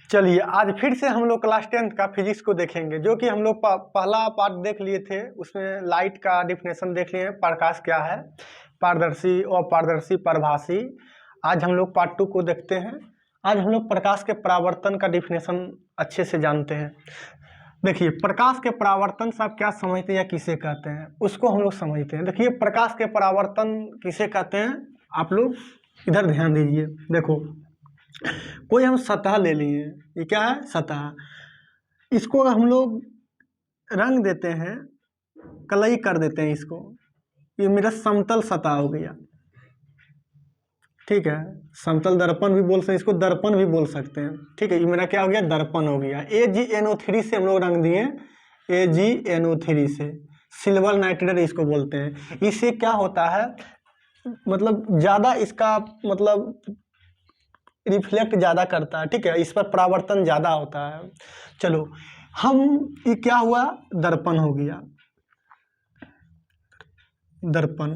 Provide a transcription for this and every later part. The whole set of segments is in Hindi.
चलिए आज फिर से हम लोग क्लास 10th का फिजिक्स को देखेंगे, जो कि हम लोग पहला पार्ट देख लिए थे। उसमें लाइट का डिफिनेशन देख लिए, प्रकाश क्या है, पारदर्शी और अपारदर्शी, परिभाषी। आज हम लोग पार्ट 2 को देखते हैं। आज हम लोग प्रकाश के परावर्तन का डिफिनेशन अच्छे से जानते हैं। देखिए, प्रकाश के परावर्तन से आप क्या समझते हैं या किसे कहते हैं, उसको हम लोग समझते हैं। देखिए, प्रकाश के परावर्तन किसे कहते हैं, आप लोग इधर ध्यान दीजिए। देखो, कोई हम सतह ले लिए, ये क्या है, सतह। इसको हम लोग रंग देते हैं, कलई कर देते हैं इसको। ये मेरा समतल सतह हो गया, ठीक है। समतल दर्पण भी बोल सकते हैं, इसको दर्पण भी बोल सकते हैं, ठीक है। ये मेरा क्या हो गया, दर्पण हो गया। AgNO3 से हम लोग रंग दिए, AgNO3 से, सिल्वर नाइट्रेट इसको बोलते हैं। इससे क्या होता है, मतलब ज़्यादा इसका मतलब रिफ्लेक्ट ज़्यादा करता है, ठीक है। इस पर परावर्तन ज़्यादा होता है। चलो, हम ये क्या हुआ, दर्पण हो गया, दर्पण।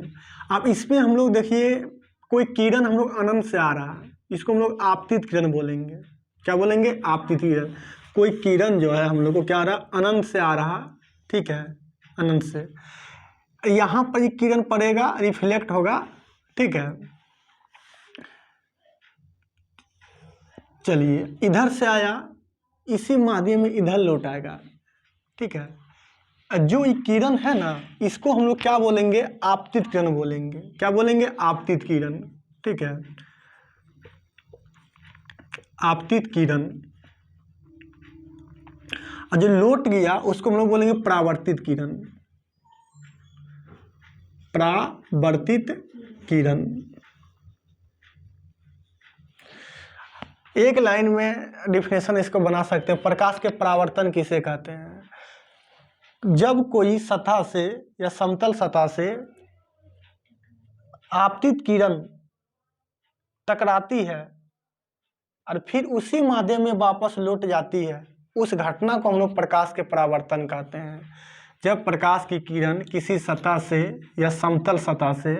अब इसमें हम लोग देखिए, कोई किरण हम लोग अनंत से आ रहा है, इसको हम लोग आपतित किरण बोलेंगे। क्या बोलेंगे, आपतित किरण। कोई किरण जो है हम लोग को क्या आ रहा, अनंत से आ रहा, ठीक है, अनंत से। यहाँ पर ये किरण पड़ेगा, रिफ्लेक्ट होगा, ठीक है। चलिए, इधर से आया, इसी माध्यम में इधर लौट आएगा, ठीक है। जो ये किरण है ना, इसको हम लोग क्या बोलेंगे, आपतित किरण बोलेंगे। क्या बोलेंगे, आपतित किरण, ठीक है, आपतित किरण। और जो लौट गया उसको हम लोग बोलेंगे परावर्तित किरण, परावर्तित किरण। एक लाइन में डिफिनेशन इसको बना सकते हैं। प्रकाश के परावर्तन किसे कहते हैं, जब कोई सतह से या समतल सतह से आपतित किरण टकराती है और फिर उसी माध्यम में वापस लौट जाती है, उस घटना को हम लोग प्रकाश के परावर्तन कहते हैं। जब प्रकाश की किरण किसी सतह से या समतल सतह से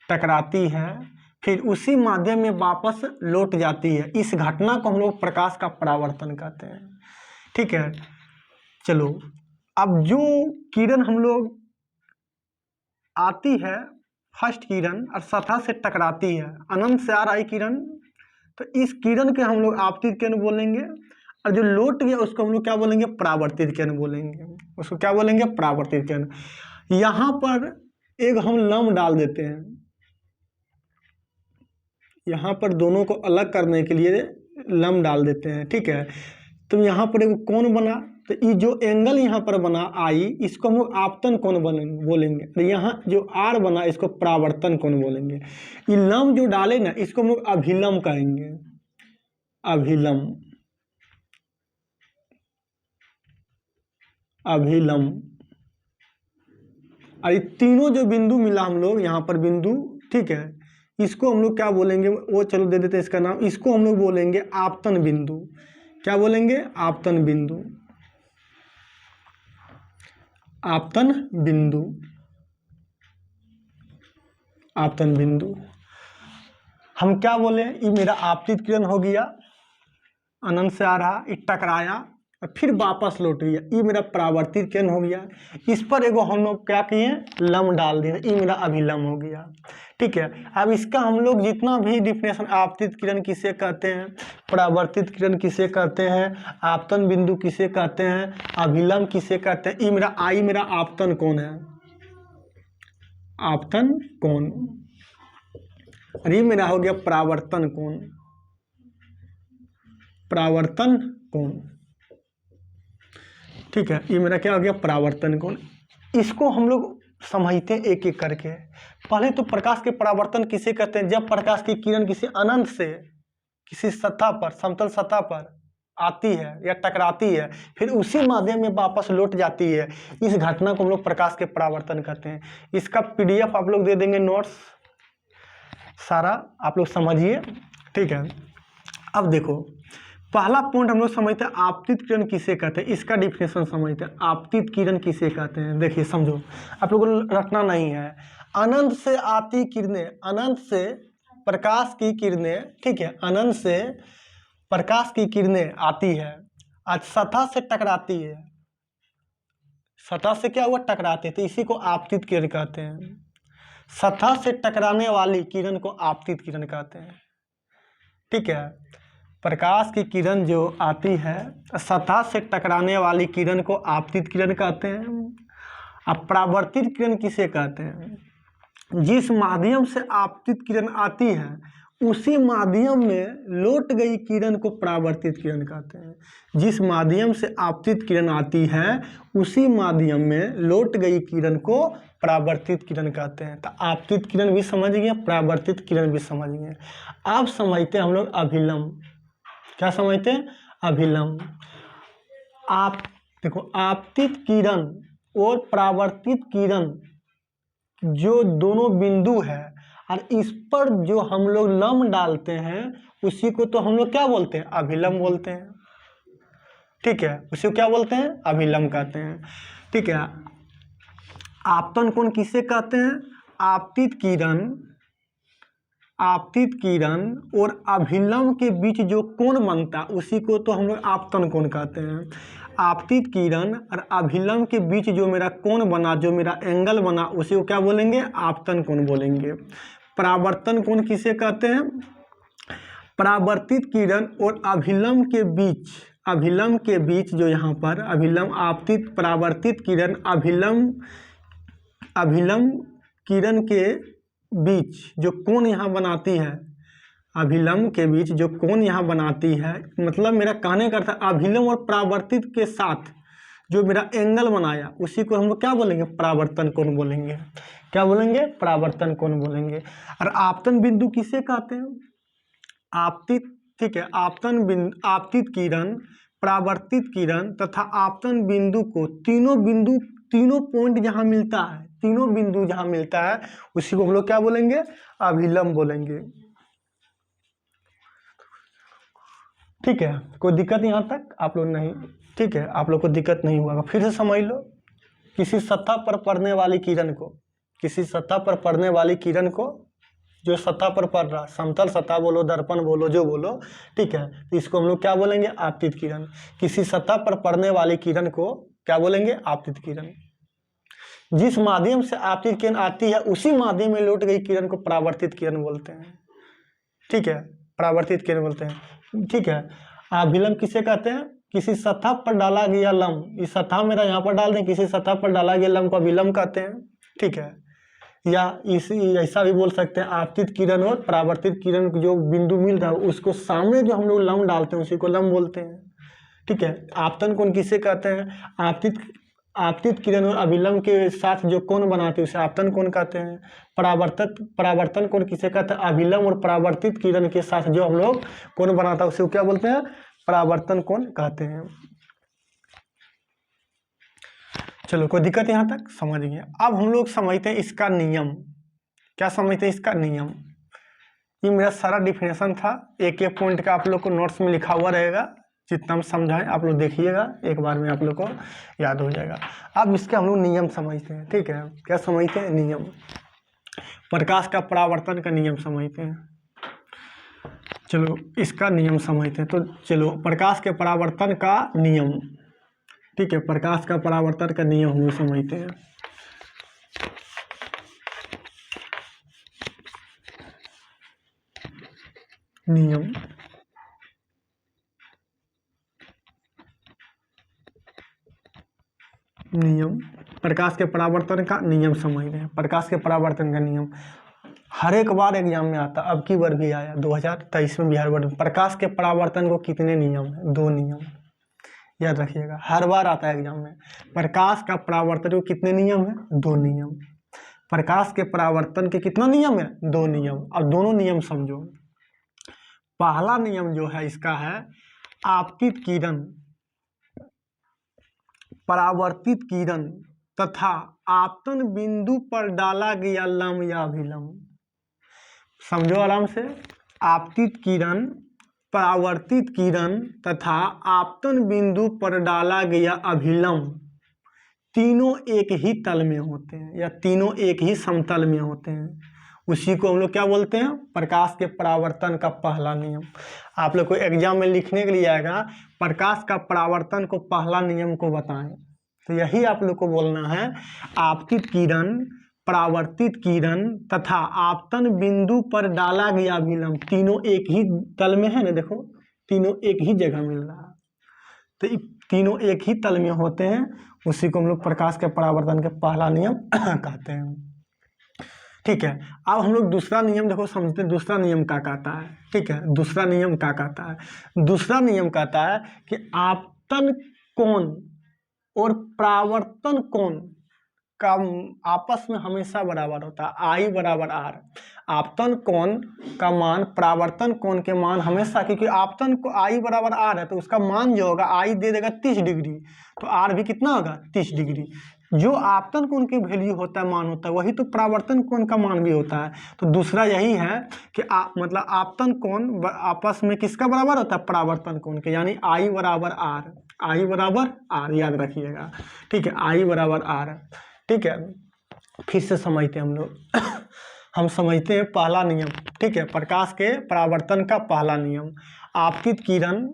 टकराती है, फिर उसी माध्यम में वापस लौट जाती है, इस घटना को हम लोग प्रकाश का परावर्तन कहते हैं, ठीक है। चलो, अब जो किरण हम लोग आती है, फर्स्ट किरण, और सतह से टकराती है, अनंत से आ रहा है किरण, तो इस किरण के हम लोग आपतित किरण बोलेंगे। और जो लौट गया उसको हम लोग क्या बोलेंगे, परावर्तित किरण बोलेंगे। उसको क्या बोलेंगे, परावर्तित किरण। यहाँ पर एक हम लम्ब डाल देते हैं, यहाँ पर दोनों को अलग करने के लिए लम्ब डाल देते हैं, ठीक है। तो यहाँ पर एक कोण बना, तो ये जो एंगल यहाँ पर बना आई, इसको हम लोग आपतन कोण बोलेंगे। तो यहाँ जो आर बना, इसको परावर्तन कोण बोलेंगे। ये लम्ब जो डाले ना, इसको हम लोग अभिलम्ब कहेंगे, अभिलम्ब, अभिलम्ब। और ये तीनों जो बिंदु मिला हम लोग, यहाँ पर बिंदु, ठीक है, इसको हम लोग क्या बोलेंगे, वो चलो दे देते हैं इसका नाम। इसको हम लोग बोलेंगे आपतन बिंदु। क्या बोलेंगे, आपतन बिंदु, आपतन बिंदु, आपतन बिंदु। हम क्या बोले, ये मेरा आपतित किरण हो गया, अनंत से आ रहा, ये टकराया और फिर वापस लौट गया, ये मेरा परावर्तित किरण हो गया। इस पर एगो हम लोग क्या किए, लम्ब डाल दिए, ये मेरा अभिलम्ब हो गया, ठीक है। अब इसका हम लोग जितना भी डिफिनेशन, आपतित किरण किसे कहते हैं, परावर्तित किरण किसे कहते हैं, आपतन बिंदु किसे कहते हैं, अभिलम्ब किसे कहते हैं, ये मेरा आई, मेरा आपतन कोण है, आपतन कोण। और ये मेरा हो गया परावर्तन कोण, परावर्तन कोण, ठीक है। ये मेरा क्या हो गया, परावर्तन कोण। इसको हम लोग समझते हैं एक एक करके। पहले तो प्रकाश के परावर्तन किसे कहते हैं, जब प्रकाश की किरण किसी अनंत से किसी सतह पर, समतल सतह पर आती है या टकराती है, फिर उसी माध्यम में वापस लौट जाती है, इस घटना को हम लोग प्रकाश के परावर्तन कहते हैं। इसका PDF आप लोग दे देंगे, नोट्स सारा आप लोग समझिए, ठीक है। अब देखो, पहला पॉइंट हम लोग समझते हैं आपतित किरण किसे कहते हैं, इसका डिफिनेशन समझते हैं। आपतित किरण किसे कहते हैं, देखिए समझो, आप लोगों को रटना नहीं है। अनंत से आती किरणें, अनंत से प्रकाश की किरणें, ठीक है, अनंत से प्रकाश की किरणें आती है, आज सतह से टकराती है, सतह से क्या हुआ, टकराते हैं, तो इसी को आपतित किरण कहते हैं। सतह से टकराने वाली किरण को आपतित किरण कहते हैं। ठीक है, प्रकाश की किरण जो आती है, सतह से टकराने वाली किरण को आपतित किरण कहते हैं। अब परावर्तित किरण किसे कहते हैं? जिस माध्यम से आपतित किरण आती है उसी माध्यम में लौट गई किरण को परावर्तित किरण कहते हैं। जिस माध्यम से आपतित किरण आती है उसी माध्यम में लौट गई किरण को परावर्तित किरण कहते हैं। तो आपतित किरण भी समझ गए, परावर्तित किरण भी समझ गए। अब समझते हैं हम लोग अभिलंब। क्या समझते हैं? अभिलंब। आप देखो, आपतित किरण और परावर्तित किरण जो दोनों बिंदु है और इस पर जो हम लोग लंब डालते हैं उसी को तो हम लोग क्या बोलते हैं? अभिलंब बोलते हैं। ठीक है, उसी को क्या बोलते हैं? अभिलंब कहते हैं। ठीक है, आपतन कोण किसे कहते हैं? आपतित किरण और अभिलंब के बीच जो कोण बनता है उसी को तो हम लोग आपतन कोण कहते हैं। आपतित किरण और अभिलंब के बीच जो मेरा कोण बना, जो मेरा एंगल बना, उसी को क्या बोलेंगे? आपतन कोण बोलेंगे। परावर्तन कोण किसे कहते हैं? परावर्तित किरण और अभिलंब के बीच जो यहाँ पर अभिलंब, आपतित परावर्तित किरण अभिलंब किरण के बीच जो कोण यहाँ बनाती है, अभिलंब के बीच जो कोण यहाँ बनाती है, मतलब मेरा कहने का अर्थ अभिलंब और परावर्तित के साथ जो मेरा एंगल बनाया उसी को हम लोग क्या बोलेंगे? परावर्तन कोण बोलेंगे। क्या बोलेंगे? परावर्तन कोण बोलेंगे। और आपतन बिंदु किसे कहते हैं? आपतित, ठीक है, आपतित किरण, परावर्तित किरण तथा आपतन बिंदु को तीनों पॉइंट जहाँ मिलता है, तीनों बिंदु जहाँ मिलता है उसी को हम लोग क्या बोलेंगे? अभिलंब बोलेंगे। ठीक है, कोई दिक्कत यहाँ तक आप लोग नहीं? ठीक है, आप लोग को दिक्कत नहीं हुआ। फिर से समझ लो, किसी सतह पर पड़ने वाली किरण को, किसी सतह पर पड़ने वाली किरण को, जो सतह पर पड़ रहा, समतल सतह बोलो, दर्पण बोलो, जो बोलो, ठीक है, तो इसको हम लोग क्या बोलेंगे? आपतित किरण। किसी सतह पर पड़ने वाली किरण को क्या बोलेंगे? आपतित किरण। जिस माध्यम से आपतित किरण आती है उसी माध्यम में लौट गई किरण को परावर्तित किरण बोलते हैं। ठीक है, परावर्तित किरण बोलते हैं। ठीक है, अभिलंब किसे कहते हैं? किसी सतह पर डाला गया लंब, इस सतह मेरा यहाँ पर डाल दें, किसी सतह पर डाला गया लंब को अभिलंब कहते हैं। ठीक है, या ऐसा भी बोल सकते हैं, आपतित किरण और परावर्तित किरण जो बिंदु मिल रहा है उसको सामने जो हम लोग लंब डालते हैं उसी को लंब बोलते हैं। ठीक है, आपतन कोण किसे कहते हैं? आपतित किरण और अभिलंब के साथ जो कोण बनाते हैं उसे आपतन कोण कहते हैं। परावर्तन कोण किसे कहते हैं? अभिलंब और परावर्तित किरण के साथ जो हम लोग कोण बनाता है उसे क्या बोलते हैं? परावर्तन कोण कहते हैं। चलो, कोई दिक्कत यहाँ तक? समझ गए। अब हम लोग समझते हैं इसका नियम। क्या समझते हैं इसका नियम? ये मेरा सारा डिफिनेशन था, एक एक पॉइंट का आप लोग को नोट्स में लिखा हुआ रहेगा। जितना हम समझाएं आप लोग देखिएगा, एक बार में आप लोग को याद हो जाएगा। अब इसके हम लोग नियम समझते हैं। ठीक है, क्या समझते हैं? नियम। प्रकाश का परावर्तन का नियम समझते हैं। चलो, इसका नियम समझते हैं। तो चलो, प्रकाश के परावर्तन का नियम। ठीक है, प्रकाश का परावर्तन का नियम हम लोग समझते हैं। नियम प्रकाश के परावर्तन का नियम समझ रहे हैं। प्रकाश के परावर्तन का नियम हर एक बार एग्जाम में आता, अब की बार भी आया 2023 में बिहार बोर्ड में। प्रकाश के परावर्तन को कितने नियम है? 2 नियम, याद रखिएगा, हर बार आता है एग्जाम में। प्रकाश का परावर्तन को कितने नियम है? 2 नियम। प्रकाश के परावर्तन के कितना नियम है? 2 नियम। अब दोनों नियम समझो। पहला नियम जो है इसका है, आपतित किरण, परावर्तित किरण तथा आपतन बिंदु पर डाला गया लंब या अभिलंब। समझो आराम से। आपतित किरण, परावर्तित किरण तथा आपतन बिंदु पर डाला गया अभिलंब, तीनों एक ही तल में होते हैं या तीनों एक ही समतल में होते हैं। उसी को हम लोग क्या बोलते हैं, प्रकाश के परावर्तन का पहला नियम। आप लोग को एग्जाम में लिखने के लिए आएगा, प्रकाश का परावर्तन को पहला नियम को बताएं, तो यही आप लोग को बोलना है, आपतित किरण, परावर्तित किरण तथा आपतन बिंदु पर डाला गया विलंब, तीनों एक ही तल में है ना, देखो तीनों एक ही जगह मिल रहा है, तो तीनों एक ही तल में होते हैं, उसी को हम लोग प्रकाश के परावर्तन के पहला नियम कहते हैं। ठीक है, अब हम लोग दूसरा नियम देखो समझते हैं, दूसरा नियम क्या कहता है। ठीक है, दूसरा नियम क्या कहता है, दूसरा नियम कहता है कि आपतन कोण और परावर्तन कोण का आपस में हमेशा बराबर होता है, आई बराबर आर। आपतन कोण का मान परावर्तन कोण के मान हमेशा, क्योंकि आपतन को आई बराबर आर है तो उसका मान जो होगा आई दे देगा 30 डिग्री, तो आर भी कितना होगा 30 डिग्री। जो आपतन कोण की वैल्यू होता है, मान होता है, वही तो परावर्तन कोण का मान भी होता है। तो दूसरा यही है कि मतलब आपतन कोण आपस में किसका बराबर होता है, परावर्तन कोण के, यानी आई बराबर आर, आई बराबर आर, याद रखिएगा। ठीक है, आई बराबर आर। ठीक है, फिर से समझते हैं हम लोग हम समझते हैं पहला नियम। ठीक है, प्रकाश के परावर्तन का पहला नियम, आपतित किरण,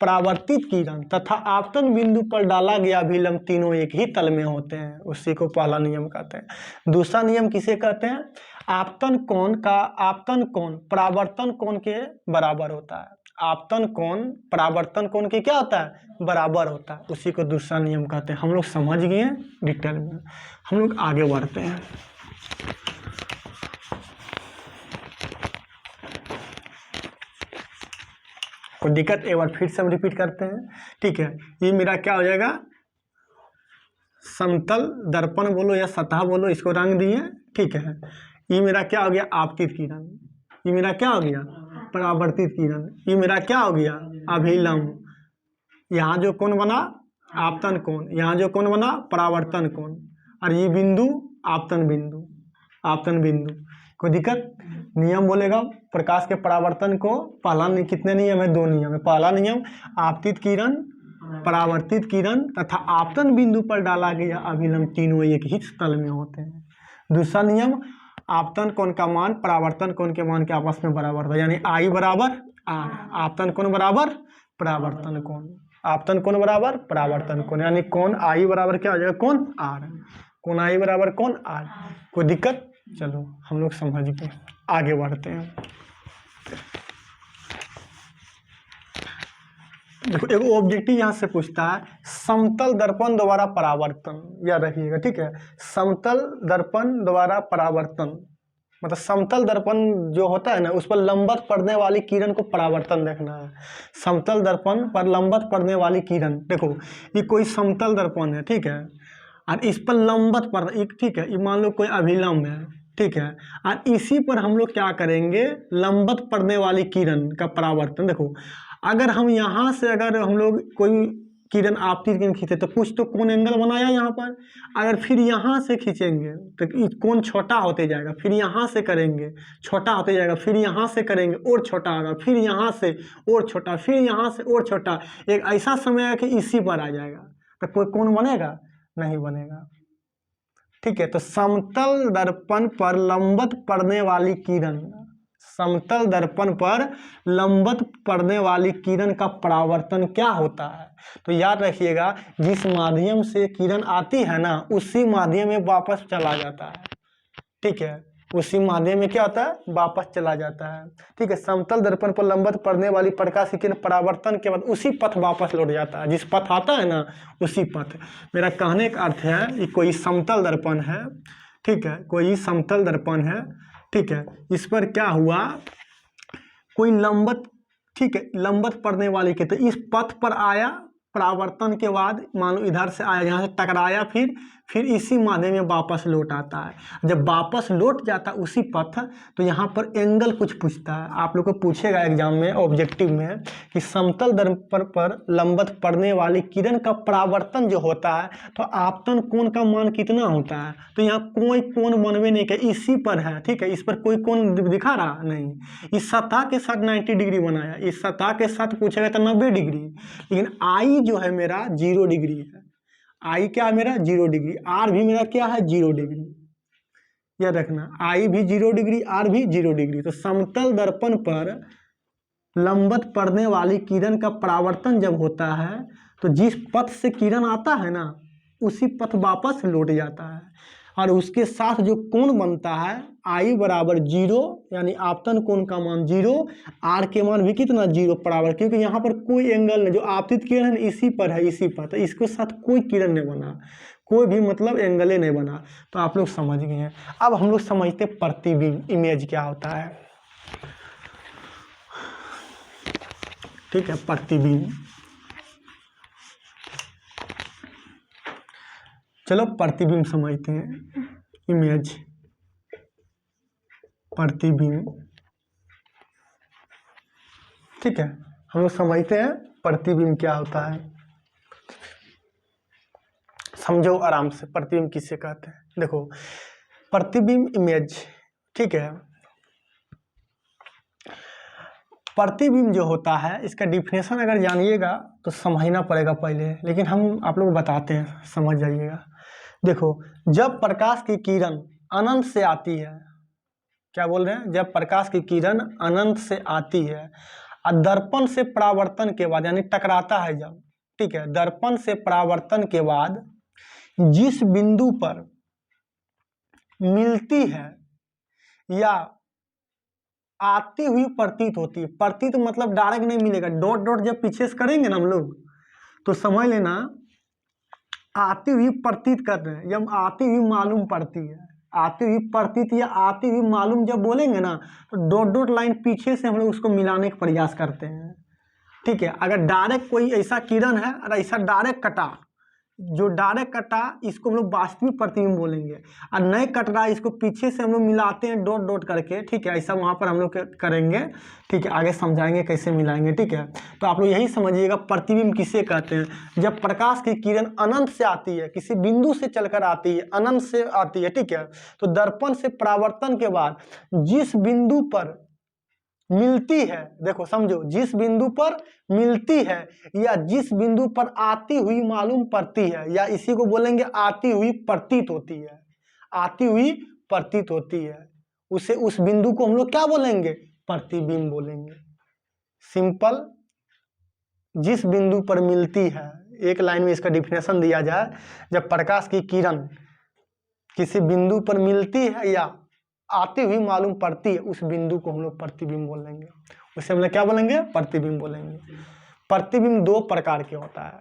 परावर्तित किरण तथा आपतन बिंदु पर डाला गया विलंब तीनों एक ही तल में होते हैं, उसी को पहला नियम कहते हैं। दूसरा नियम किसे कहते हैं, आपतन कोण का, आपतन कोण परावर्तन कोण के बराबर होता है, आपतन कोण परावर्तन कोण के क्या होता है, बराबर होता है, उसी को दूसरा नियम कहते हैं। हम लोग समझ गए डिटेल में, हम लोग आगे बढ़ते हैं। कोई दिक्कत, एक बार फिर से हम रिपीट करते हैं। ठीक है, ये मेरा क्या हो जाएगा, समतल दर्पण बोलो या सतह बोलो, इसको रंग दिए। ठीक है, ये मेरा क्या हो गया, आपतित किरण, ये मेरा क्या हो गया, परावर्तित किरण, ये मेरा क्या हो गया, अभिलंब। यहाँ जो कोण बना आपतन कोण, यहाँ जो कोण बना परावर्तन कोण, और ये बिंदु आपतन बिंदु, आपतन बिंदु। कोई दिक्कत, नियम बोलेगा प्रकाश के परावर्तन को, पहला कितने नियम है, 2 नियम है। पहला नियम आपतित किरण, परावर्तित किरण तथा आपतन बिंदु पर डाला गया अभिलंब तीनों एक ही तल में होते हैं। दूसरा नियम, आपतन कोण का मान परावर्तन कोण के मान के आपस में बराबर होता है, यानी आई बराबर आर, आपतन कोण बराबर परावर्तन कोण, आपतन कोण बराबर परावर्तन कोण, यानी कोण आई बराबर क्या हो जाएगा, कोण आर, कोण आई बराबर कोण आर। कोई दिक्कत, चलो हम लोग समझ गए, आगे बढ़ते हैं। देखो एक ऑब्जेक्टिव यहाँ से पूछता है, समतल दर्पण द्वारा परावर्तन, याद रखिएगा। ठीक है, समतल दर्पण द्वारा परावर्तन मतलब समतल दर्पण जो होता है ना, उस पर लंबवत पड़ने वाली किरण को परावर्तन देखना है। समतल दर्पण पर लंबवत पड़ने वाली किरण, देखो ये कोई समतल दर्पण है, ठीक है, और इस पर लंबवत पड़, ठीक है, ये मान लो कोई अभिलंब है, ठीक है, और इसी पर हम लोग क्या करेंगे, लंबवत पड़ने वाली किरण का परावर्तन। देखो अगर हम यहाँ से, अगर हम लोग कोई किरण आपतित किरण खींचे तो कुछ तो कोण एंगल बनाया यहाँ पर, अगर फिर यहाँ से खींचेंगे तो कोण छोटा होते जाएगा, फिर यहाँ से करेंगे छोटा होते जाएगा, फिर यहाँ से करेंगे और छोटा होगा, फिर यहाँ से और छोटा, फिर यहाँ से और छोटा, एक ऐसा समय है कि इसी पर आ जाएगा, तो कोई कोण बनेगा नहीं बनेगा। ठीक है, तो समतल दर्पण पर लंबवत पड़ने वाली किरण, समतल दर्पण पर लंबवत पड़ने वाली किरण का परावर्तन क्या होता है, तो याद रखिएगा जिस माध्यम से किरण आती है ना, उसी माध्यम में वापस चला जाता है। ठीक है, उसी माध्यम में क्या होता है, वापस चला जाता है। ठीक है, समतल दर्पण पर लंबवत पड़ने वाली प्रकाश की किरण परावर्तन के बाद उसी पथ वापस लौट जाता है, जिस पथ आता है ना उसी पथ। मेरा कहने का अर्थ है ये कोई समतल दर्पण है, ठीक है, कोई समतल दर्पण है, ठीक है, इस पर क्या हुआ, कोई लंबवत, ठीक है, लंबवत पड़ने वाली के, तो इस पथ पर आया, परावर्तन के बाद मान लो इधर से आया, यहाँ से टकराया, फिर इसी माध्यम में वापस लौट आता है। जब वापस लौट जाता है उसी पथ, तो यहाँ पर एंगल कुछ पूछता है, आप लोग को पूछेगा एग्जाम में ऑब्जेक्टिव में कि समतल दर्पण पर लंबवत पड़ने वाली किरण का परावर्तन जो होता है तो आपतन कोण का मान कितना होता है, तो यहाँ कोई कोण बनवे नहीं किया, इसी पर है। ठीक है, इस पर कोई कोण दिखा रहा नहीं, इस सतह के साथ 90 डिग्री बनाया, इस सतह के साथ पूछेगा तो 90 डिग्री, लेकिन आई जो है मेरा 0 डिग्री है, आई क्या है मेरा 0 डिग्री, आर भी मेरा क्या है 0 डिग्री, यह रखना, I भी 0 डिग्री, R भी 0 डिग्री। तो समतल दर्पण पर लंबवत पड़ने वाली किरण का परावर्तन जब होता है तो जिस पथ से किरण आता है ना, उसी पथ वापस लौट जाता है, और उसके साथ जो कोण बनता है I बराबर 0, यानी आपतन कोण का मान 0, R के मान भी कितना 0 बराबर, क्योंकि यहाँ पर कोई एंगल नहीं, जो आपतित किरण है इसी पर है, इसी पर, तो इसके साथ कोई किरण नहीं बना, कोई भी मतलब एंगल नहीं बना। तो आप लोग समझ गए हैं। अब हम लोग समझते प्रतिबिंब, इमेज क्या होता है। ठीक है, प्रतिबिंब। चलो प्रतिबिंब समझते हैं, इमेज, प्रतिबिंब। ठीक है, हम लोग समझते हैं प्रतिबिंब क्या होता है। समझो आराम से, प्रतिबिंब किसे कहते हैं। देखो, प्रतिबिंब इमेज, ठीक है, प्रतिबिंब जो होता है इसका डिफिनेशन अगर जानिएगा तो समझना पड़ेगा पहले, लेकिन हम आप लोग बताते हैं, समझ जाइएगा। देखो, जब प्रकाश की किरण अनंत से आती है, क्या बोल रहे हैं, जब प्रकाश की किरण अनंत से आती है और दर्पण से परावर्तन के बाद, यानी टकराता है जब, ठीक है, दर्पण से परावर्तन के बाद जिस बिंदु पर मिलती है या आती हुई प्रतीत होती है, प्रतीत मतलब डायरेक्ट नहीं मिलेगा, डॉट डॉट जब पीछे से करेंगे ना हम लोग तो समझ लेना आती हुई प्रतीत कर रहे हैं, जब आती हुई मालूम पड़ती है, आती हुई प्रतीत या आती हुई मालूम जब बोलेंगे ना तो डॉट डॉट लाइन पीछे से हम लोग उसको मिलाने का प्रयास करते हैं। ठीक है, अगर डायरेक्ट कोई ऐसा किरण है और ऐसा डायरेक्ट कटा, जो डायरेक्ट कटा इसको हम लोग वास्तविक प्रतिबिंब बोलेंगे, और नए कट रहा इसको पीछे से हम लोग मिलाते हैं डॉट डॉट करके। ठीक है, ऐसा वहाँ पर हम लोग करेंगे। ठीक है, आगे समझाएंगे कैसे मिलाएंगे। ठीक है, तो आप लोग यही समझिएगा प्रतिबिंब किसे कहते हैं। जब प्रकाश की किरण अनंत से आती है, किसी बिंदु से चलकर आती है, अनंत से आती है, ठीक है, तो दर्पण से परावर्तन के बाद जिस बिंदु पर मिलती है, देखो समझो, जिस बिंदु पर मिलती है या जिस बिंदु पर आती हुई मालूम पड़ती है, या इसी को बोलेंगे आती हुई प्रतीत होती है, आती हुई प्रतीत होती है, उसे, उस बिंदु को हम लोग क्या बोलेंगे, प्रतिबिंब बोलेंगे। सिंपल, जिस बिंदु पर मिलती है, एक लाइन में इसका डिफिनेशन दिया जाए, जब प्रकाश की किरण किसी बिंदु पर मिलती है या आती हुई मालूम पड़ती है, उस बिंदु को हम लोग प्रतिबिंब बोलेंगे, उसे हम लोग क्या बोलेंगे, प्रतिबिंब बोलेंगे। प्रतिबिंब दो प्रकार के होता है।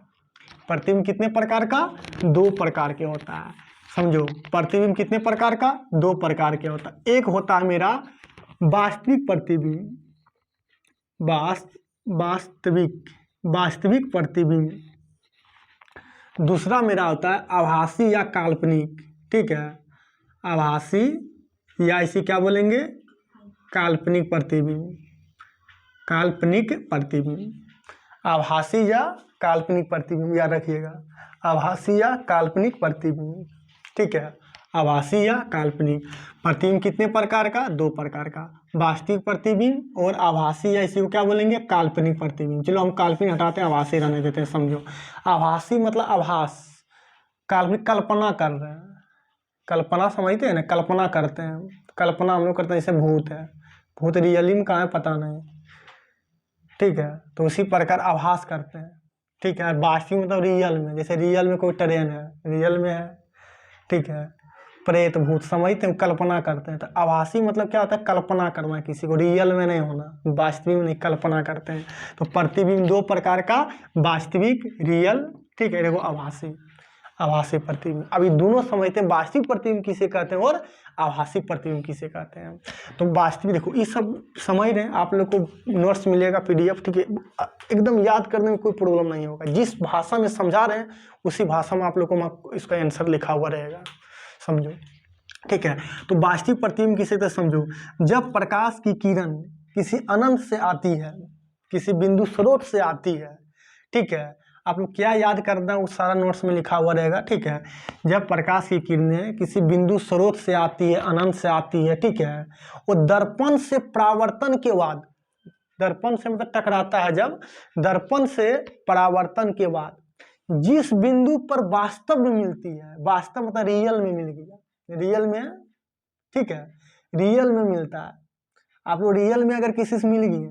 प्रतिबिंब कितने प्रकार का, दो प्रकार के होता है। समझो, प्रतिबिंब कितने प्रकार का, दो प्रकार के होता है। एक होता है मेरा वास्तविक प्रतिबिंब, वास्तविक प्रतिबिंब। दूसरा मेरा होता है आभासी या काल्पनिक। ठीक है, आभासी या इसे क्या बोलेंगे, काल्पनिक प्रतिबिंब, काल्पनिक प्रतिबिंब। आभासी या काल्पनिक प्रतिबिंब याद रखिएगा, आभासी या काल्पनिक प्रतिबिंब। ठीक है, आभासी या काल्पनिक प्रतिबिंब कितने प्रकार का, दो प्रकार का, वास्तविक प्रतिबिंब और आभासी, या इसी को क्या बोलेंगे, काल्पनिक प्रतिबिंब। चलो हम काल्पनिक हटाते हैं, आभासी रहने देते हैं। समझो, आभासी मतलब आभास, काल्पनिक कल्पना कर रहे हैं, कल्पना समझते हैं ना, कल्पना करते हैं, कल्पना हम लोग करते हैं, जैसे भूत है, भूत रियली में कहाँ है पता नहीं। ठीक है, तो उसी प्रकार आभास करते हैं। ठीक है, वास्तविक मतलब रियल में, जैसे रियल में कोई ट्रेन है, रियल में है। ठीक है, प्रेत भूत समझते हैं, कल्पना करते हैं। तो आभासी मतलब क्या होता है, कल्पना करना किसी को, रियल में नहीं होना, वास्तविक में नहीं, कल्पना करते हैं। तो प्रतिबिंब दो प्रकार का, वास्तविक, रियल। ठीक है, देखो आभासी, आभासी प्रतिबिंब। अभी दोनों समझते हैं वास्तविक प्रतिबिंब किसे कहते हैं और आभासी प्रतिबिंब किसे कहते हैं। तो वास्तविक, देखो ये सब समझ रहे हैं, आप लोग को नोट्स मिलेगा PDF। ठीक है, एकदम याद करने में कोई प्रॉब्लम नहीं होगा, जिस भाषा में समझा रहे हैं उसी भाषा में आप लोग को इसका आंसर लिखा हुआ रहेगा। समझो, ठीक है। तो वास्तविक प्रतिबिंब किसे कहते हैं, समझो, जब प्रकाश की किरण किसी अनंत से आती है, किसी बिंदु स्रोत से आती है। ठीक है, आप लोग क्या याद करना है, वो सारा नोट्स में लिखा हुआ रहेगा। ठीक है, जब प्रकाश की किरणें किसी बिंदु स्रोत से आती है, अनंत से आती है, ठीक है, वो दर्पण से परावर्तन के बाद, दर्पण से मतलब टकराता है, जब दर्पण से परावर्तन के बाद जिस बिंदु पर वास्तव में मिलती है, वास्तव मतलब रियल में मिल गया, रियल में ठीक है, रियल में मिलता है। आप लोग रियल में अगर किसी से मिल गए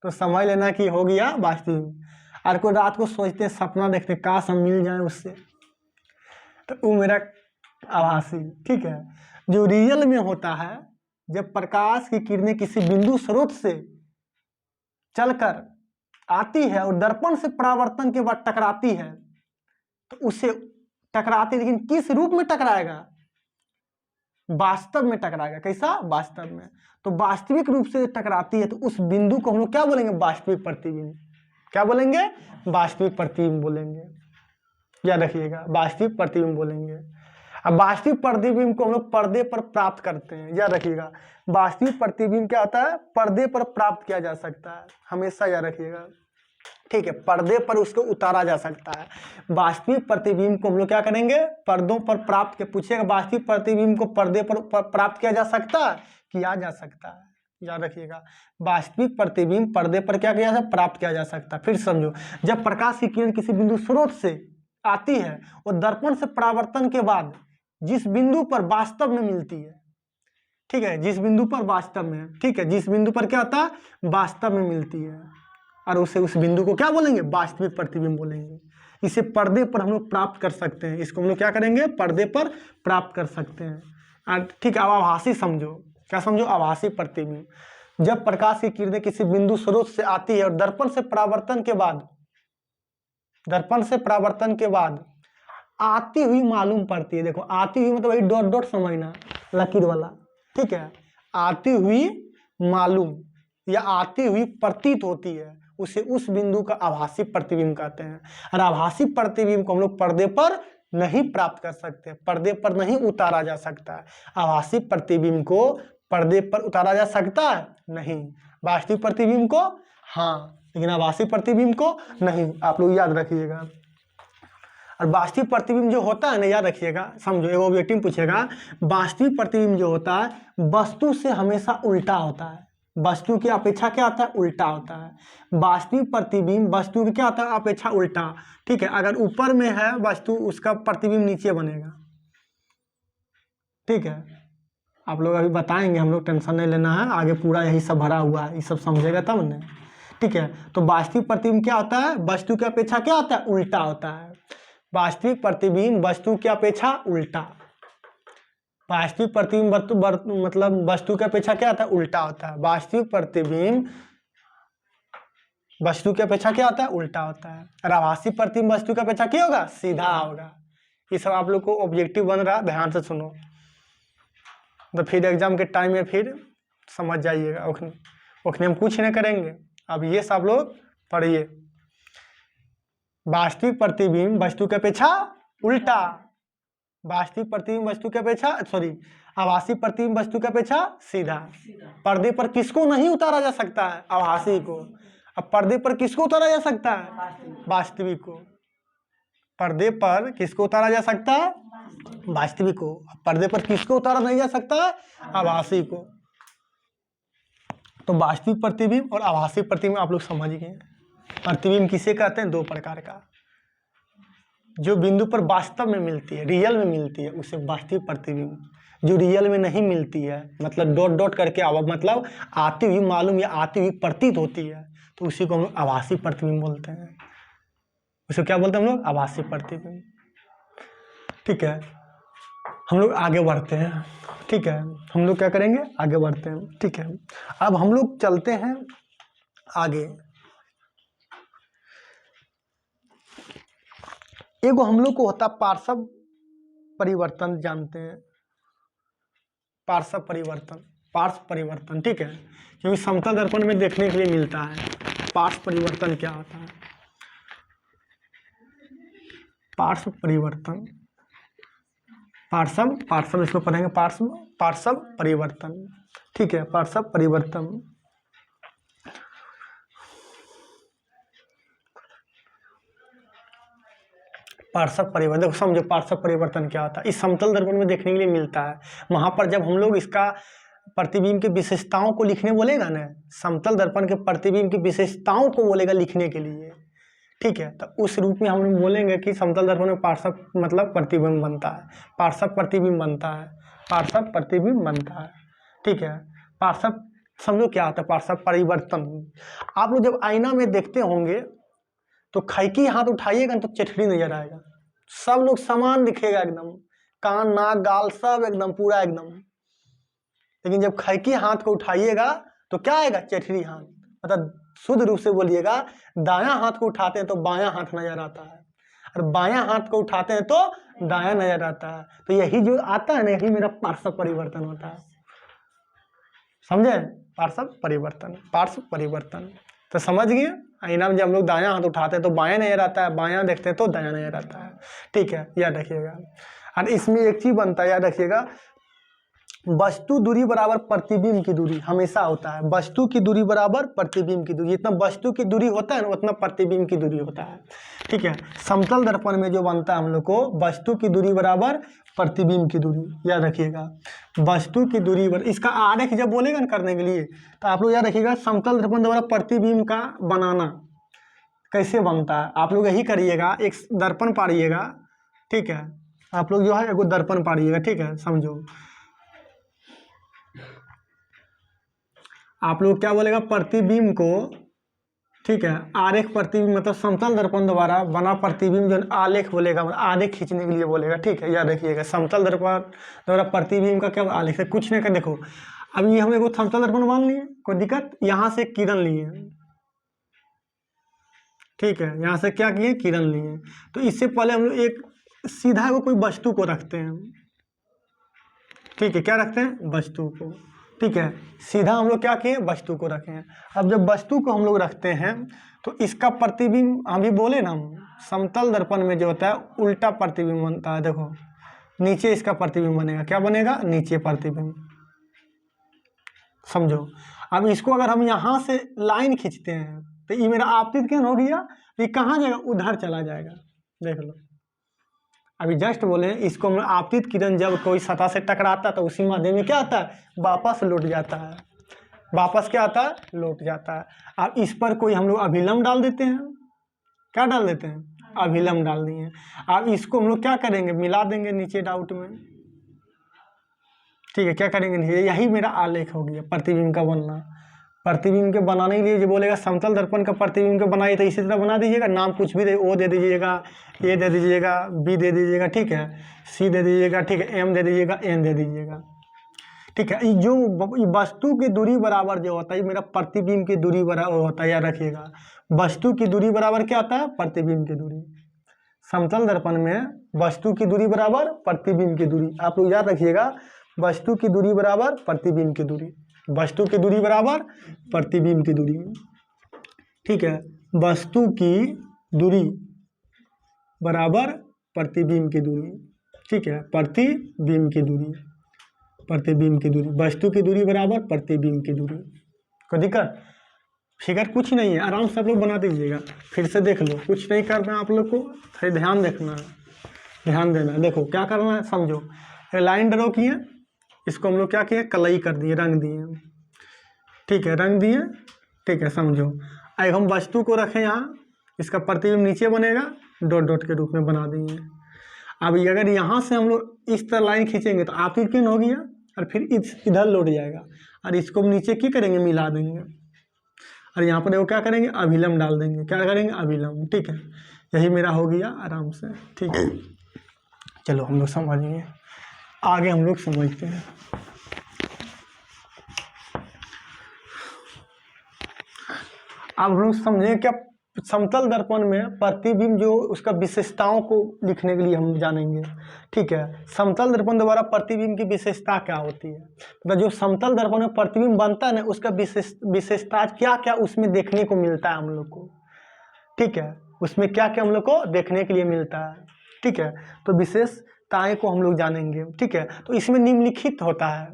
तो समझ लेना कि हो गया वास्तविक। और कोई रात को सोचते हैं, सपना देखते हैं, काश हम मिल जाए उससे, तो वो मेरा आभासी। ठीक है, जो रियल में होता है, जब प्रकाश की किरणें किसी बिंदु स्रोत से चलकर आती है और दर्पण से परावर्तन के बाद टकराती है, तो उससे टकराती, लेकिन किस रूप में टकराएगा? वास्तव में टकराएगा। कैसा? वास्तव में। तो वास्तविक रूप से टकराती है तो उस बिंदु को हम लोग क्या बोलेंगे? वास्तविक प्रतिबिंब। क्या बोलेंगे? वास्तविक प्रतिबिंब बोलेंगे। याद रखिएगा, वास्तविक प्रतिबिंब बोलेंगे। अब वास्तविक प्रतिबिंब को हम लोग पर्दे पर प्राप्त करते हैं। याद रखिएगा, वास्तविक प्रतिबिंब क्या होता है? पर्दे पर प्राप्त किया जा सकता है, हमेशा याद रखिएगा। ठीक है, पर्दे पर उसको उतारा जा सकता है। वास्तविक प्रतिबिंब को हम लोग क्या करेंगे? पर्दों पर प्राप्त के पूछिएगा, वास्तविक प्रतिबिंब को पर्दे पर प्राप्त किया जा सकता है? किया जा सकता है। याद रखिएगा, वास्तविक प्रतिबिंब पर्दे पर क्या किया जा सकता? प्राप्त किया जा सकता है। फिर समझो, जब प्रकाश की किरण किसी बिंदु स्रोत से आती है और दर्पण से परावर्तन के बाद जिस बिंदु पर वास्तव में मिलती है, ठीक है, जिस बिंदु पर वास्तव में, ठीक है, जिस बिंदु पर क्या होता है? वास्तव में मिलती है, और उसे उस बिंदु को क्या बोलेंगे? वास्तविक प्रतिबिंब बोलेंगे। इसे पर्दे पर हम लोग प्राप्त कर सकते हैं। इसको हम लोग क्या करेंगे? पर्दे पर प्राप्त कर सकते हैं। ठीक है, अब आभासी समझो। क्या समझो? आभासी प्रतिबिंब। जब प्रकाश की किरणें किसी बिंदु स्रोत से आती है और दर्पण से परावर्तन के बाद आती हुई मालूम पड़ती है। देखो, आती हुई मतलब वही डॉट डॉट समझना, लकीर वाला। ठीक है, आती हुई मालूम या आती हुई प्रतीत होती है, उसे उस बिंदु का आभासी प्रतिबिंब कहते हैं। और आभासी प्रतिबिंब को हम लोग पर्दे पर नहीं प्राप्त कर सकते, पर्दे पर नहीं उतारा जा सकता है। आभासी प्रतिबिंब को पर्दे पर उतारा जा सकता है? नहीं। वास्तविक प्रतिबिंब को हाँ, लेकिन आभासी प्रतिबिंब को नहीं। आप लोग याद रखिएगा। और वास्तविक प्रतिबिंब जो होता है ना, याद रखिएगा, समझो, एक ऑब्जेक्टिव पूछेगा, वास्तविक प्रतिबिंब जो होता है वस्तु से हमेशा उल्टा होता है। वस्तु की अपेक्षा क्या होता है? उल्टा होता है। वास्तविक प्रतिबिंब वस्तु की क्या होता है? अपेक्षा उल्टा। ठीक है, अगर ऊपर में है वस्तु, उसका प्रतिबिंब नीचे बनेगा। ठीक है, आप लोग अभी बताएंगे, हम लोग टेंशन नहीं लेना है, आगे पूरा यही सब भरा हुआ है, ये सब समझेगा तब ने। ठीक है, तो वास्तविक प्रतिबिंब क्या होता है? वस्तु की अपेक्षा क्या होता है? उल्टा होता है। वास्तविक प्रतिबिंब वस्तु की अपेक्षा उल्टा। वास्तविक प्रतिबिंब मतलब वस्तु की अपेक्षा क्या होता है? उल्टा होता है। वास्तविक प्रतिबिंब वस्तु की अपेक्षा क्या होता है? उल्टा होता है। और आभासी प्रतिबिंब वस्तु की अपेक्षा क्या होगा? सीधा होगा। ये सब आप लोग को ऑब्जेक्टिव बन रहा है, ध्यान से सुनो, तो फिर एग्जाम के टाइम में फिर समझ जाइएगा। उखने हम कुछ नहीं करेंगे। अब ये सब लोग पढ़िए। वास्तविक प्रतिबिंब वस्तु की अपेक्षा उल्टा। वास्तविक प्रतिबिंब वस्तु की अपेक्षा आभासी प्रतिबिंब वस्तु की अपेक्षा सीधा। पर्दे पर किसको नहीं उतारा जा सकता है? आभासी को। अब पर्दे पर किसको उतारा जा सकता है? वास्तविक को। पर्दे पर किसको उतारा जा सकता है? वास्तविक को। पर्दे पर किसको उतारा नहीं जा सकता है? आभासी को। तो वास्तविक प्रतिबिंब और आभासी प्रतिबिंब आप लोग समझ गए। प्रतिबिंब किसे कहते हैं? दो प्रकार का। जो बिंदु पर वास्तव में मिलती है, रियल में मिलती है, उसे वास्तविक प्रतिबिंब। जो रियल में नहीं मिलती है, मतलब डॉट डॉट करके मतलब आती हुई मालूम या आती हुई प्रतीत होती है, तो उसी को हम लोग आभासी प्रतिबिंब बोलते हैं। उसे क्या बोलते हैं हम लोग? आभासी प्रतिबिंब। ठीक है, हम लोग आगे बढ़ते हैं। ठीक है, हम लोग क्या करेंगे? आगे बढ़ते हैं। ठीक है, अब हम लोग चलते हैं आगे। एगो हम लोग को होता पार्श्व परिवर्तन, जानते हैं? पार्श्व परिवर्तन। ठीक है, क्योंकि समतल दर्पण में देखने के लिए मिलता है। पार्श्व परिवर्तन क्या होता है? पार्श्व परिवर्तन, पार्श्व इसको पढ़ेंगे, पार्श्व परिवर्तन। ठीक है, पार्श्व परिवर्तन। पार्श्व परिवर्तन, देखो समझो, पार्श्व परिवर्तन क्या होता है? इस समतल दर्पण में देखने के लिए मिलता है। वहां पर जब हम लोग इसका प्रतिबिंब की विशेषताओं को लिखने बोलेगा ना, समतल दर्पण के प्रतिबिंब की विशेषताओं को बोलेगा लिखने के लिए। ठीक है, तो उस रूप में हम लोग बोलेंगे कि समतल दर्पण में पार्श्व मतलब प्रतिबिंब बनता है, पार्श्व प्रतिबिंब बनता है। पार्श्व प्रतिबिंब बनता है। ठीक है, पार्श्व समझो क्या होता है पार्श्व परिवर्तन। आप लोग जब आईना में देखते होंगे तो खैकी हाथ उठाइएगा तो चेठड़ी नजर आएगा, सब लोग समान दिखेगा एकदम, कान नाक गाल सब एकदम पूरा एकदम। लेकिन जब खैकी हाथ को उठाइएगा तो क्या आएगा? चेठड़ी हाथ। मतलब शुद्ध रूप से बोलिएगा, दायां हाथ को उठाते हैं तो बायां हाथ नजर आता है, और बायां हाथ को उठाते हैं तो दायां नजर आता है। तो यही जो आता है ना, यही मेरा पार्श्व परिवर्तन होता है। समझे? पार्श्व परिवर्तन, पार्श्व परिवर्तन। तो समझ गए? आईना में जब हम लोग दायां हाथ उठाते हैं तो बायां नजर आता है, बायां देखते हैं तो दायां नजर आता है। ठीक है, याद रखिएगा। और इसमें एक चीज बनता है, याद रखिएगा, वस्तु दूरी बराबर प्रतिबिंब की दूरी हमेशा होता है। वस्तु की दूरी बराबर प्रतिबिंब की दूरी, जितना वस्तु की दूरी होता है ना उतना प्रतिबिंब की दूरी होता है। ठीक है, समतल दर्पण में जो बनता है हम लोग को, वस्तु की दूरी बराबर प्रतिबिंब की दूरी, याद रखिएगा। वस्तु की दूरी इसका आरेख जब बोलेगा ना करने के लिए, तो आप लोग याद रखिएगा समतल दर्पण द्वारा प्रतिबिंब का बनाना कैसे बनता है। आप लोग यही करिएगा, एक दर्पण पाड़िएगा। ठीक है, आप लोग जो है एगो दर्पण पाड़िएगा। ठीक है, समझो आप लोग क्या बोलेगा, प्रतिबिंब को, ठीक है, आरेख प्रतिबिंब मतलब समतल दर्पण द्वारा बना प्रतिबिंब जो आलेख बोलेगा, आलेख खींचने के लिए बोलेगा। ठीक है, याद रखिएगा, समतल दर्पण द्वारा प्रतिबिंब का क्या आलेख है, कुछ नहीं कर। देखो अभी हम एगो समतल दर्पण मान लिए, कोई दिक्कत, यहाँ से किरण लिए। ठीक है, यहाँ से क्या किए, किरण लिए। तो इससे पहले हम लोग एक सीधा को कोई वस्तु को रखते हैं। ठीक है, क्या रखते हैं, वस्तु को। ठीक है, सीधा हम लोग क्या किए, वस्तु को रखे हैं। अब जब वस्तु को हम लोग रखते हैं तो इसका प्रतिबिंब अभी बोले ना, हम समतल दर्पण में जो होता है उल्टा प्रतिबिंब बनता है। देखो नीचे इसका प्रतिबिंब बनेगा, क्या बनेगा, नीचे प्रतिबिंब। समझो, अब इसको अगर हम यहाँ से लाइन खींचते हैं तो ये मेरा आपतित किरण हो गया, ये कहाँ जाएगा, उधर चला जाएगा। देख लो, अभी जस्ट बोले इसको हम आपतित किरण जब कोई सतह से टकराता है तो उसी माध्यम में क्या आता है, वापस लौट जाता है। वापस क्या आता है, लौट जाता है। अब इस पर कोई हम लोग अभिलंब डाल देते हैं। क्या डाल देते हैं, अभिलंब डाल दिए। अब इसको हम लोग क्या करेंगे, मिला देंगे नीचे डाउट में। ठीक है, क्या करेंगे नीचे, यही मेरा आलेख हो गया प्रतिबिंब का बनना। प्रतिबिंब के बनाने के लिए जो बोलेगा समतल दर्पण का प्रतिबिंब के बनाइए तो इसी तरह बना दीजिएगा। नाम कुछ भी दे, ओ दे दीजिएगा, ए दे दीजिएगा, बी दे दीजिएगा, ठीक है, सी दे दीजिएगा, ठीक है, एम दे दीजिएगा, एन दे दीजिएगा। ठीक है, जो वस्तु की दूरी बराबर जो होता है मेरा प्रतिबिंब की दूरी बराबर होता है, याद रखिएगा। वस्तु की दूरी बराबर क्या होता है, प्रतिबिंब की दूरी। समतल दर्पण में वस्तु की दूरी बराबर प्रतिबिंब की दूरी, आप लोग याद रखिएगा। वस्तु की दूरी बराबर प्रतिबिंब की दूरी, वस्तु की दूरी बराबर प्रतिबिंब की दूरी। ठीक है, वस्तु की दूरी बराबर प्रतिबिंब की दूरी। ठीक है, प्रतिबिंब की दूरी, प्रतिबिंब की दूरी, वस्तु की दूरी बराबर प्रतिबिंब की दूरी। कोई दिक्कत, फिगर कुछ नहीं है, आराम से आप लोग बना दीजिएगा। फिर से देख लो, कुछ नहीं करना है आप लोग को, थोड़ी ध्यान देखना है, ध्यान देना है। देखो क्या करना है, समझो, लाइन ड्रॉ किए, इसको हम लोग क्या किए, कलई कर दिए, रंग दिए। ठीक है, रंग दिए। ठीक है, समझो, अब हम वस्तु को रखें यहाँ, इसका प्रतिबिंब नीचे बनेगा, डॉट डॉट के रूप में बना दिए। अब अगर यहाँ से हम लोग इस तरह लाइन खींचेंगे तो आपतित किरण हो गया, और फिर इधर लौट जाएगा, और इसको हम नीचे क्या करेंगे, मिला देंगे, और यहाँ पर देखो क्या करेंगे, अभिलंब डाल देंगे। क्या करेंगे, अभिलंब। ठीक है, यही मेरा हो गया आराम से। ठीक है, चलो हम लोग समझिए, आगे हम लोग समझते हैं। अब हम लोग समझें क्या समतल दर्पण में प्रतिबिंब जो उसका विशेषताओं को लिखने के लिए हम जानेंगे। ठीक है, समतल दर्पण द्वारा प्रतिबिंब की विशेषता क्या होती है, मतलब जो समतल दर्पण में प्रतिबिंब बनता है ना उसका विशेषता क्या क्या उसमें देखने को मिलता है हम लोग को। ठीक है, उसमें क्या क्या हम लोग को देखने के लिए मिलता है। ठीक है, तो विशेषताएं को हम लोग जानेंगे। ठीक है, तो इसमें निम्नलिखित होता है,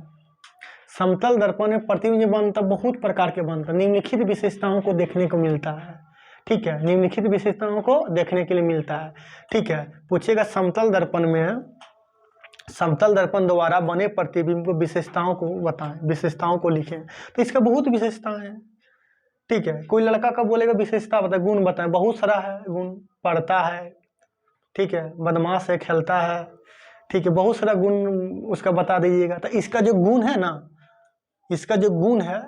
समतल दर्पण में प्रतिबिंब बनता बहुत प्रकार के बनता है, निम्नलिखित विशेषताओं को देखने को मिलता है। ठीक है, निम्नलिखित विशेषताओं को देखने के लिए मिलता है। ठीक है, पूछेगा समतल दर्पण में, समतल दर्पण द्वारा बने प्रतिबिंब को विशेषताओं को बताएं, विशेषताओं को लिखें। तो इसका बहुत विशेषताएं हैं। ठीक है, कोई लड़का का बोलेगा विशेषता बताए, गुण बताएं, बहुत सारा है गुण, पढ़ता है, ठीक है, बदमाश है, खेलता है, ठीक है, बहुत सारा गुण उसका बता दीजिएगा। तो इसका जो गुण है ना, इसका जो गुण है,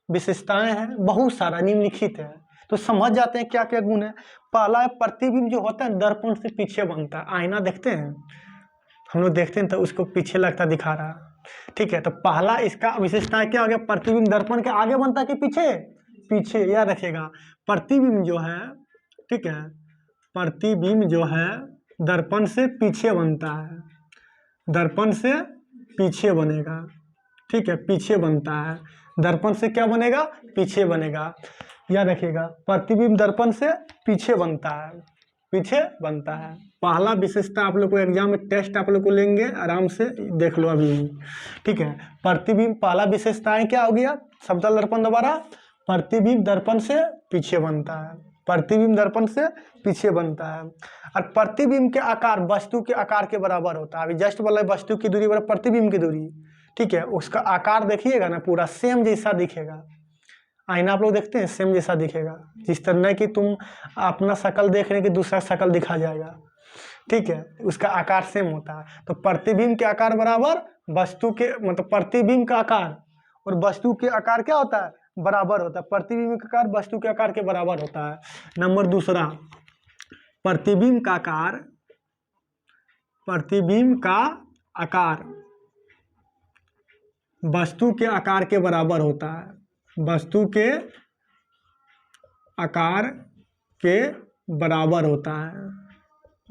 विशेषताएं हैं, बहुत सारा निम्नलिखित है। तो समझ जाते हैं क्या क्या गुण है। पहला है प्रतिबिंब जो होता है दर्पण से पीछे बनता है। आईना देखते हैं हम लोग, देखते हैं तो उसको पीछे लगता दिखा रहा, ठीक है। तो पहला इसका विशेषता क्या हो गया, प्रतिबिंब दर्पण के आगे बनता है कि पीछे, पीछे। याद रखिएगा, प्रतिबिंब जो है, ठीक है, प्रतिबिंब जो है दर्पण से पीछे बनता है, दर्पण से पीछे बनेगा, ठीक है, पीछे बनता है। दर्पण से क्या बनेगा, पीछे बनेगा। याद रखिएगा, प्रतिबिंब दर्पण से पीछे बनता है, पीछे बनता है। पहला विशेषता आप लोग को एग्जाम में टेस्ट आप लोग को लेंगे, आराम से देख लो अभी, ठीक है। प्रतिबिंब पहला विशेषताएं क्या हो गया, समतल दर्पण द्वारा प्रतिबिंब दर्पण से पीछे बनता है, प्रतिबिंब दर्पण से पीछे बनता है। और प्रतिबिंब के आकार वस्तु के आकार के बराबर होता है। अभी जस्ट बोला वस्तु की दूरी बराबर प्रतिबिंब की दूरी, ठीक है। उसका आकार देखिएगा ना, पूरा सेम जैसा दिखेगा। आईना आप लोग देखते हैं, सेम जैसा दिखेगा। जिस तरह कि तुम अपना शक्ल देख रहे हैं कि दूसरा शक्ल दिखा जाएगा, ठीक है, उसका आकार सेम होता है। तो प्रतिबिंब के आकार बराबर वस्तु के, मतलब प्रतिबिंब का आकार और वस्तु के आकार क्या होता है, बराबर होता है। प्रतिबिंब का आकार वस्तु के आकार के बराबर होता है। नंबर दूसरा, प्रतिबिंब का आकार, प्रतिबिंब का आकार वस्तु के आकार के बराबर होता है, वस्तु के आकार के बराबर होता है,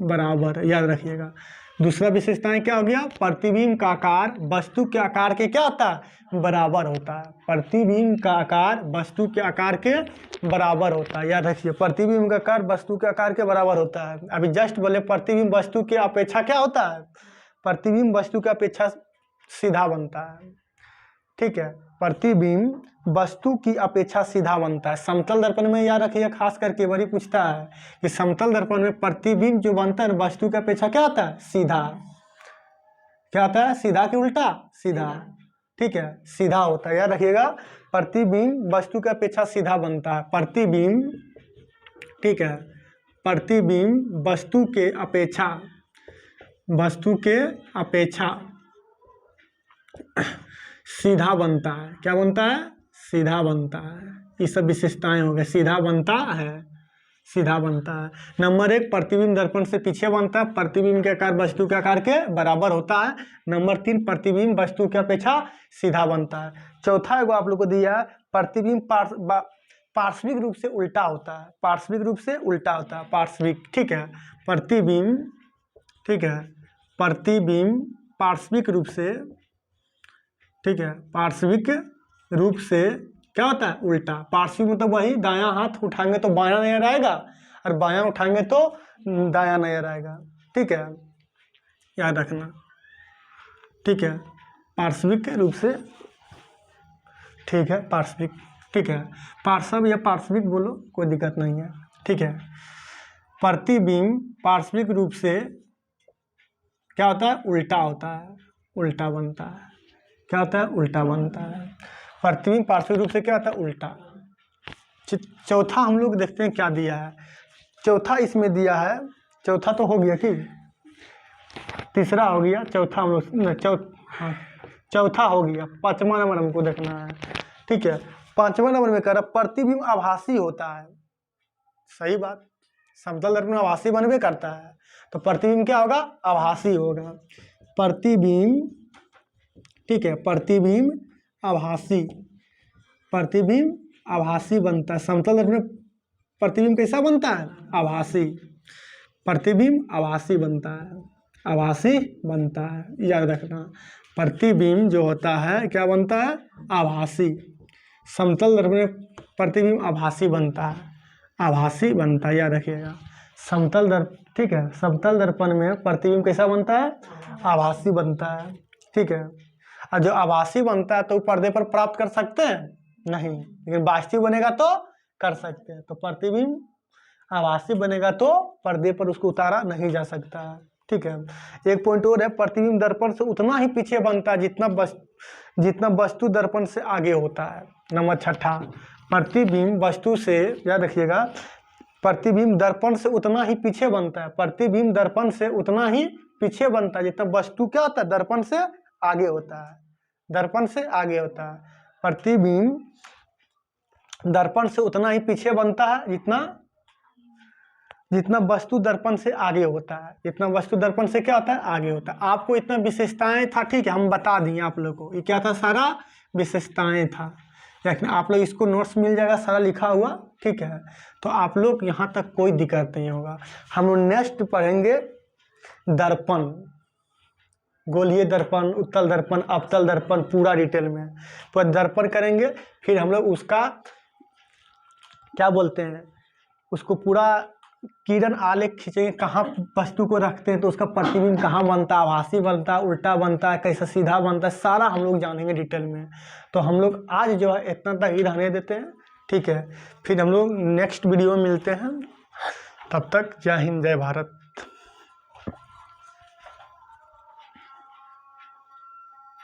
बराबर। याद रखिएगा। दूसरा विशेषताएं क्या हो गया, प्रतिबिंब का आकार वस्तु के आकार के क्या होता है, बराबर होता है। प्रतिबिंब का आकार वस्तु के आकार के बराबर होता है। याद रखिए, प्रतिबिंब का आकार वस्तु के आकार के बराबर होता है। अभी जस्ट बोले प्रतिबिंब वस्तु की अपेक्षा क्या होता है, प्रतिबिंब वस्तु की अपेक्षा सीधा बनता है, ठीक है। प्रतिबिंब वस्तु की अपेक्षा सीधा बनता है। समतल दर्पण में याद रखिए, खास करके वही पूछता है कि समतल दर्पण में प्रतिबिंब जो बनता है वस्तु की अपेक्षा क्या होता है, सीधा। क्या होता है, सीधा कि उल्टा, सीधा, ठीक है, सीधा होता है। याद रखिएगा, प्रतिबिंब वस्तु की अपेक्षा सीधा बनता है। प्रतिबिंब, ठीक है, प्रतिबिंब वस्तु के अपेक्षा, वस्तु के अपेक्षा सीधा बनता है। क्या बनता है, सीधा बनता है। ये सब विशेषताएं हो गए, सीधा बनता है, सीधा बनता है। नंबर एक, प्रतिबिंब दर्पण से पीछे बनता है, प्रतिबिंब के आकार वस्तु के आकार के बराबर होता है। नंबर तीन, प्रतिबिंब वस्तु की अपेक्षा सीधा बनता है। चौथा एगो आप लोग को दिया है, प्रतिबिंब पार्श्विक रूप से उल्टा होता है, पार्श्विक रूप से उल्टा होता है, पार्श्विक, ठीक है। प्रतिबिंब, ठीक है, प्रतिबिंब पार्श्विक रूप से, ठीक है, पार्श्विक रूप से क्या होता है, उल्टा। पार्श्विक मतलब वही, दायां हाथ उठाएंगे तो बायां नजर आएगा और बायां उठाएंगे तो दायां नजर आएगा, ठीक है, याद रखना, ठीक है। पार्श्विक रूप से, ठीक है, पार्श्विक, ठीक है, पार्श्व या पार्श्विक बोलो, कोई दिक्कत नहीं है, ठीक है। प्रतिबिंब पार्श्विक रूप से क्या होता है, उल्टा होता है, उल्टा बनता है। क्या होता है, उल्टा बनता है। प्रतिबिंब पार्श्विक रूप से क्या होता है, उल्टा। चौथा हम लोग देखते हैं क्या दिया है। चौथा इसमें दिया है, चौथा तो हो गया कि तीसरा हो गया, चौथा हम लोग हाँ, चौथा हो गया। पांचवा नंबर हमको देखना है, ठीक है। पांचवा नंबर में कह रहा प्रतिबिंब आभासी होता है। सही बात, समतल दर्पण आभासी बनवे करता है, तो प्रतिबिंब क्या होगा, आभासी होगा। प्रतिबिंब, ठीक है, प्रतिबिंब आभासी, प्रतिबिंब आभासी बनता है। समतल दर्पण में प्रतिबिंब कैसा बनता है, आभासी, प्रतिबिंब आभासी बनता है, आभासी बनता है। याद रखना, प्रतिबिंब जो होता है क्या बनता है, आभासी। समतल दर्पण में प्रतिबिंब आभासी बनता है, आभासी बनता है, याद रखिएगा। समतल दर्पण, ठीक है, समतल दर्पण में प्रतिबिंब कैसा बनता है, आभासी बनता है, ठीक है। और जो आभासी बनता है तो पर्दे पर प्राप्त कर सकते हैं नहीं, लेकिन वास्तविक बनेगा तो कर सकते हैं। तो प्रतिबिंब आभासी बनेगा तो पर्दे पर उसको उतारा नहीं जा सकता है, ठीक है। एक पॉइंट और है, प्रतिबिंब दर्पण से उतना ही पीछे बनता है जितना वस्तु दर्पण से आगे होता है। नंबर छठा, प्रतिबिंब वस्तु से, याद रखिएगा, प्रतिबिंब दर्पण से उतना ही पीछे बनता है। प्रतिबिंब दर्पण से उतना ही पीछे बनता है जितना वस्तु क्या होता है, दर्पण से आगे होता है। दर्पण से आगे होता है। प्रतिबिंब दर्पण से उतना ही पीछे बनता है जितना वस्तु दर्पण से आगे होता है। जितना वस्तु दर्पण से क्या होता है, आगे होता है। आपको इतना विशेषताएं था, ठीक है, हम बता दिए आप लोग को। ये क्या था, सारा विशेषताएं था। लेकिन आप लोग इसको नोट्स मिल जाएगा सारा लिखा हुआ, ठीक है। तो आप लोग यहाँ तक कोई दिक्कत नहीं होगा। हम लोग नेक्स्ट पढ़ेंगे दर्पण, गोलीय दर्पण, उत्तल दर्पण, अवतल दर्पण, पूरा डिटेल में पूरा दर्पण करेंगे। फिर हम लोग उसका क्या बोलते हैं, उसको पूरा किरण आलेख खींचेंगे, कहाँ वस्तु को रखते हैं तो उसका प्रतिबिंब कहाँ बनता है, आभासी बनता है, उल्टा बनता है, कैसे सीधा बनता है, सारा हम लोग जानेंगे डिटेल में। तो हम लोग आज जो है इतना तक ही रहने देते हैं, ठीक है। फिर हम लोग नेक्स्ट वीडियो में मिलते हैं। तब तक जय हिंद, जय भारत।